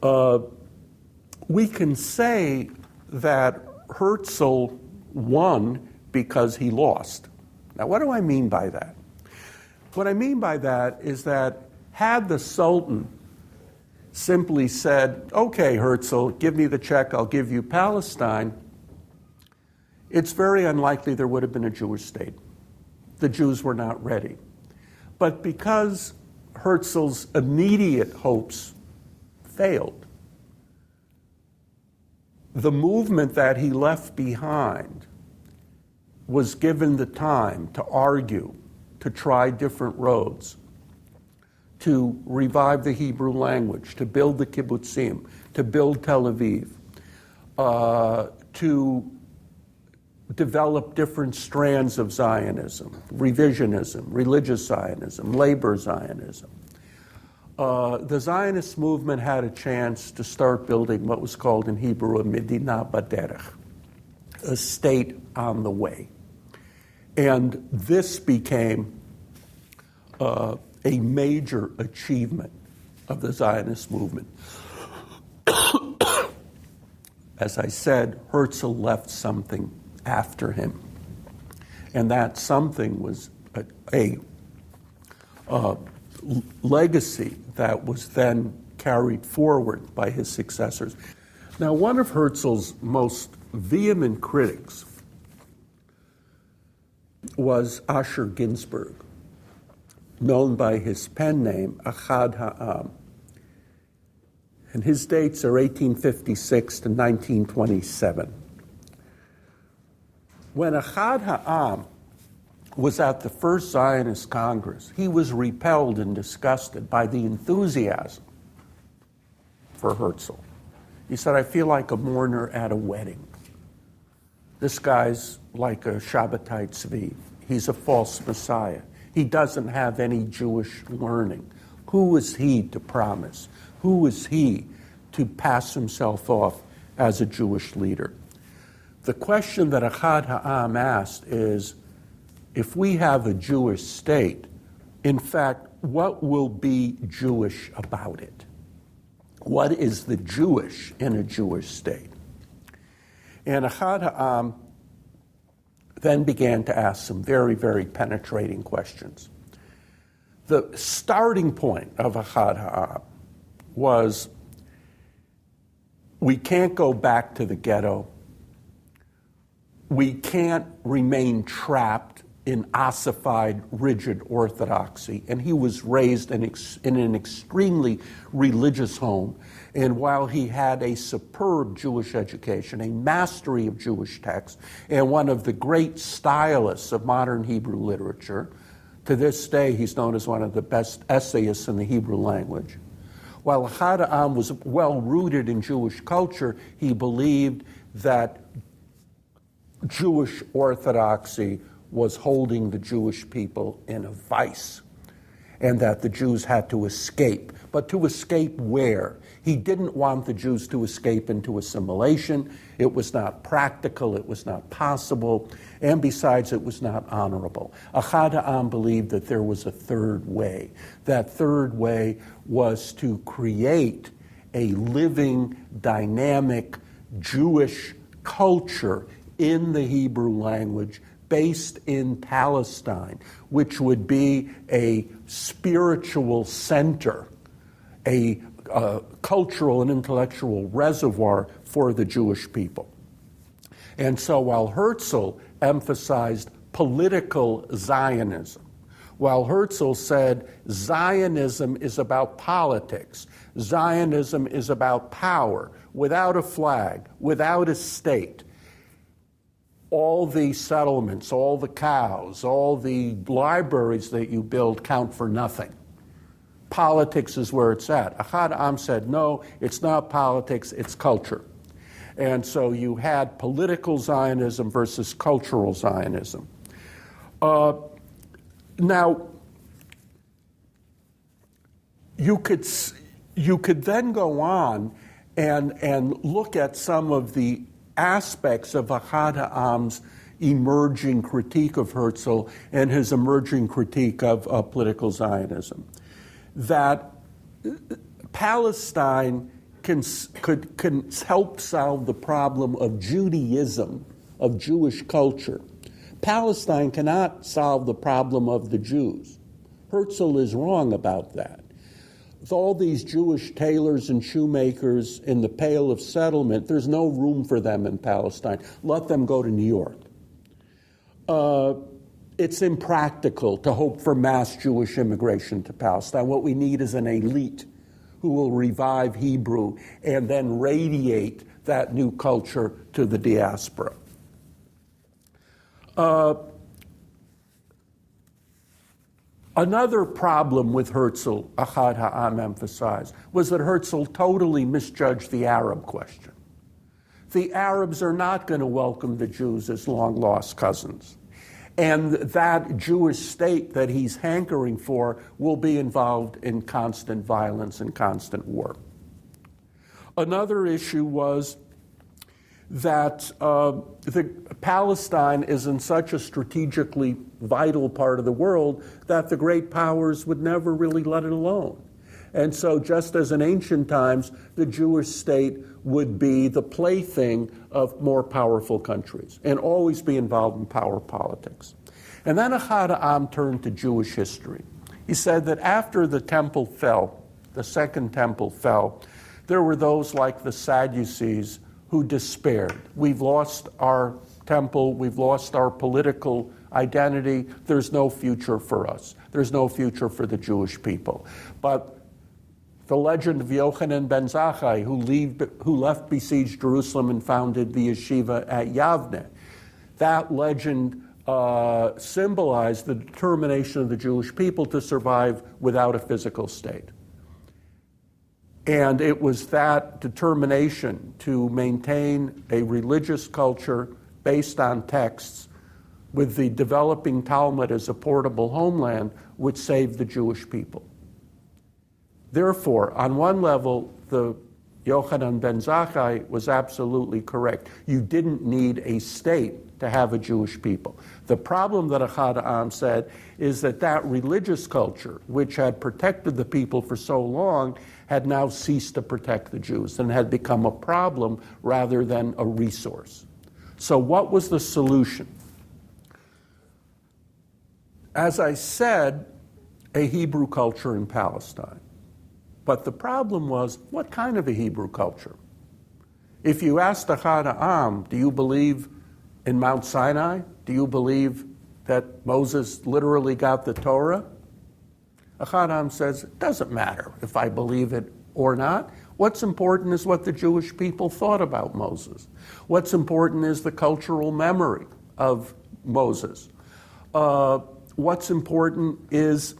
we can say that Herzl won because he lost. Now, what do I mean by that? What I mean by that is that had the Sultan simply said, okay, Herzl, give me the check, I'll give you Palestine, it's very unlikely there would have been a Jewish state. The Jews were not ready. But because Herzl's immediate hopes failed, the movement that he left behind was given the time to argue, to try different roads, to revive the Hebrew language, to build the kibbutzim, to build Tel Aviv, to develop different strands of Zionism, revisionism, religious Zionism, labor Zionism. The Zionist movement had a chance to start building what was called in Hebrew a Medina Baderech, a state on the way. And this became a major achievement of the Zionist movement. As I said, Herzl left something after him. And that something was a legacy that was then carried forward by his successors. Now, one of Herzl's most vehement critics was Asher Ginsburg, known by his pen name, Achad Ha'am. And his dates are 1856 to 1927. When Achad Ha'am was at the first Zionist Congress, he was repelled and disgusted by the enthusiasm for Herzl. He said, I feel like a mourner at a wedding. This guy's like a Shabbatai Tzvi. He's a false messiah. He doesn't have any Jewish learning. Who is he to promise? Who is he to pass himself off as a Jewish leader? The question that Achad Ha'am asked is, if we have a Jewish state, in fact, what will be Jewish about it? What is the Jewish in a Jewish state? And Achad Ha'am then began to ask some very, very penetrating questions. The starting point of Achad Ha'am was, we can't go back to the ghetto. We can't remain trapped in ossified, rigid orthodoxy. And he was raised in an extremely religious home. And while he had a superb Jewish education, a mastery of Jewish texts, and one of the great stylists of modern Hebrew literature, to this day he's known as one of the best essayists in the Hebrew language. While Achad Ha'am was well rooted in Jewish culture, he believed that Jewish orthodoxy was holding the Jewish people in a vice, and that the Jews had to escape. But to escape where? He didn't want the Jews to escape into assimilation. It was not practical, it was not possible, and besides, it was not honorable. Achad Ha'am believed that there was a third way. That third way was to create a living, dynamic Jewish culture in the Hebrew language based in Palestine, which would be a spiritual center, a cultural and intellectual reservoir for the Jewish people. And so while Herzl emphasized political Zionism, while Herzl said Zionism is about politics, Zionism is about power, without a flag, without a state, all the settlements, all the cows, all the libraries that you build count for nothing. Politics is where it's at. Achad Ha'am said, no, it's not politics, it's culture. And so you had political Zionism versus cultural Zionism. Now, you could then go on and look at some of the aspects of Achad Ha'am's emerging critique of Herzl and his emerging critique of political Zionism. That Palestine can help solve the problem of Judaism, of Jewish culture. Palestine cannot solve the problem of the Jews. Herzl is wrong about that. With all these Jewish tailors and shoemakers in the Pale of Settlement, there's no room for them in Palestine. Let them go to New York. It's impractical to hope for mass Jewish immigration to Palestine. What we need is an elite who will revive Hebrew and then radiate that new culture to the diaspora. Another problem with Herzl, Ahad Ha'am emphasized, was that Herzl totally misjudged the Arab question. The Arabs are not going to welcome the Jews as long-lost cousins. And that Jewish state that he's hankering for will be involved in constant violence and constant war. Another issue was that Palestine is in such a strategically vital part of the world that the great powers would never really let it alone. And so just as in ancient times, the Jewish state would be the plaything of more powerful countries and always be involved in power politics. And then Ahad Ha'am turned to Jewish history. He said that after the temple fell, the second temple fell, there were those like the Sadducees who despaired. We've lost our temple, we've lost our political identity, there's no future for us. There's no future for the Jewish people. But the legend of Yochanan ben Zakkai, who left besieged Jerusalem and founded the yeshiva at Yavne, that legend symbolized the determination of the Jewish people to survive without a physical state. And it was that determination to maintain a religious culture based on texts with the developing Talmud as a portable homeland which saved the Jewish people. Therefore, on one level, the Yochanan ben Zakkai was absolutely correct. You didn't need a state to have a Jewish people. The problem that Ahad Ha'am said is that that religious culture, which had protected the people for so long, had now ceased to protect the Jews and had become a problem rather than a resource. So what was the solution? As I said, a Hebrew culture in Palestine. But the problem was, what kind of a Hebrew culture? If you asked Ahad Ha'am, do you believe in Mount Sinai? Do you believe that Moses literally got the Torah? Ahad Ha'am says, it doesn't matter if I believe it or not. What's important is what the Jewish people thought about Moses. What's important is the cultural memory of Moses. What's important is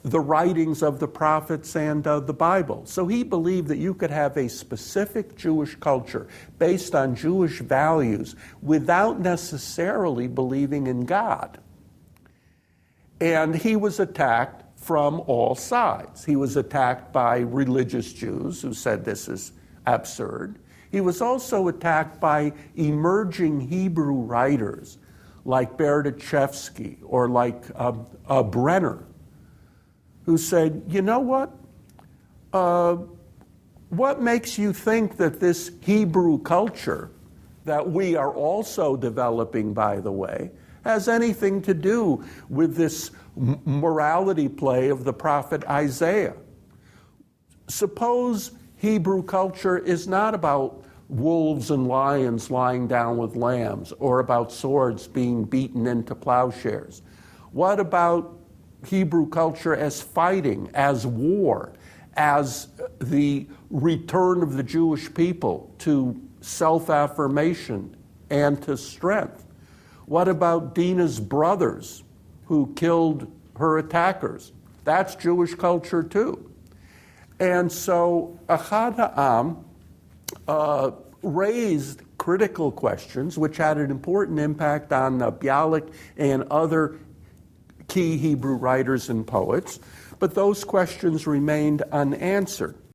the writings of the prophets and the Bible. So he believed that you could have a specific Jewish culture based on Jewish values without necessarily believing in God. And he was attacked from all sides. He was attacked by religious Jews who said this is absurd. He was also attacked by emerging Hebrew writers like Berdichevsky or like Brenner, who said, you know what makes you think that this Hebrew culture that we are also developing, by the way, has anything to do with this morality play of the prophet Isaiah? Suppose Hebrew culture is not about wolves and lions lying down with lambs or about swords being beaten into plowshares. What about Hebrew culture as fighting, as war, as the return of the Jewish people to self-affirmation and to strength? What about Dinah's brothers who killed her attackers? That's Jewish culture too. And so Ahad Ha'am raised critical questions which had an important impact on Bialik and other key Hebrew writers and poets, but those questions remained unanswered.